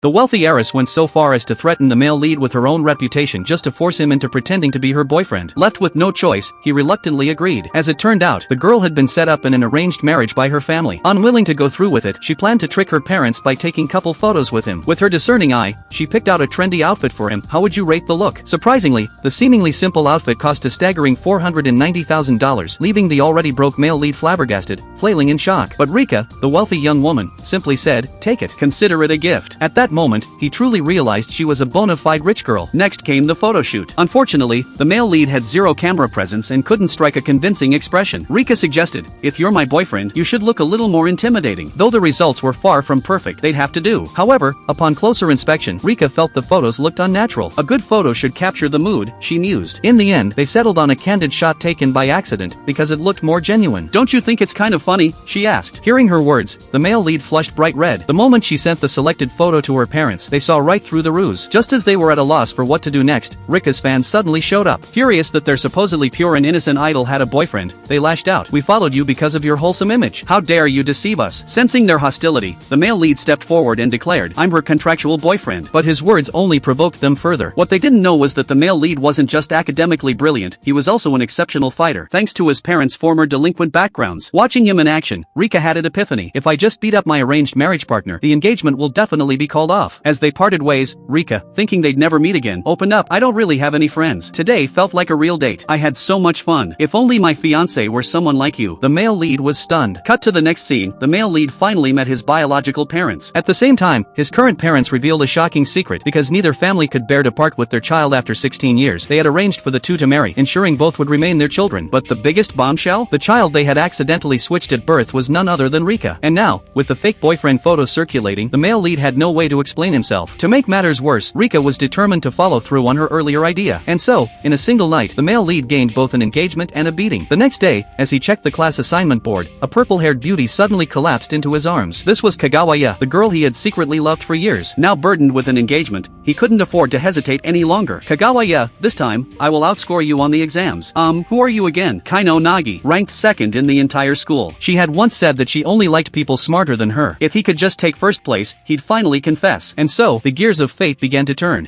The wealthy heiress went so far as to threaten the male lead with her own reputation just to force him into pretending to be her boyfriend. Left with no choice, he reluctantly agreed. As it turned out, the girl had been set up in an arranged marriage by her family. Unwilling to go through with it, she planned to trick her parents by taking couple photos with him. With her discerning eye, she picked out a trendy outfit for him. How would you rate the look? Surprisingly, the seemingly simple outfit cost a staggering $490,000, leaving the already broke male lead flabbergasted, flailing in shock. But Rika, the wealthy young woman, simply said, "Take it. Consider it a gift." At that moment, he truly realized she was a bona fide rich girl. Next came the photo shoot. Unfortunately, the male lead had zero camera presence and couldn't strike a convincing expression. Rika suggested, "If you're my boyfriend, you should look a little more intimidating." Though the results were far from perfect, they'd have to do. However, upon closer inspection, Rika felt the photos looked unnatural. A good photo should capture the mood, she mused. In the end, they settled on a candid shot taken by accident because it looked more genuine. "Don't you think it's kind of funny?" she asked. Hearing her words, the male lead flushed bright red. The moment she sent the selected photo to her parents, they saw right through the ruse. Just as they were at a loss for what to do next, Rika's fans suddenly showed up. Furious that their supposedly pure and innocent idol had a boyfriend, they lashed out. "We followed you because of your wholesome image. How dare you deceive us?" Sensing their hostility, the male lead stepped forward and declared, "I'm her contractual boyfriend." But his words only provoked them further. What they didn't know was that the male lead wasn't just academically brilliant, he was also an exceptional fighter, thanks to his parents' former delinquent backgrounds. Watching him in action, Rika had an epiphany. "If I just beat up my arranged marriage partner, the engagement will definitely be called off." As they parted ways, Rika, thinking they'd never meet again, opened up. "I don't really have any friends. Today felt like a real date. I had so much fun. If only my fiancé were someone like you." The male lead was stunned. Cut to the next scene, the male lead finally met his biological parents. At the same time, his current parents revealed a shocking secret. Because neither family could bear to part with their child after 16 years, they had arranged for the two to marry, ensuring both would remain their children. But the biggest bombshell? The child they had accidentally switched at birth was none other than Rika. And now, with the fake boyfriend photos circulating, the male lead had no way to explain himself. To make matters worse, Rika was determined to follow through on her earlier idea. And so, in a single night, the male lead gained both an engagement and a beating. The next day, as he checked the class assignment board, a purple-haired beauty suddenly collapsed into his arms. This was Kagawaya, the girl he had secretly loved for years. Now burdened with an engagement, he couldn't afford to hesitate any longer. "Kagawaya, this time, I will outscore you on the exams." Who are you again?" Kaino Nagi, ranked second in the entire school. She had once said that she only liked people smarter than her. If he could just take first place, he'd finally confess. And so, the gears of fate began to turn.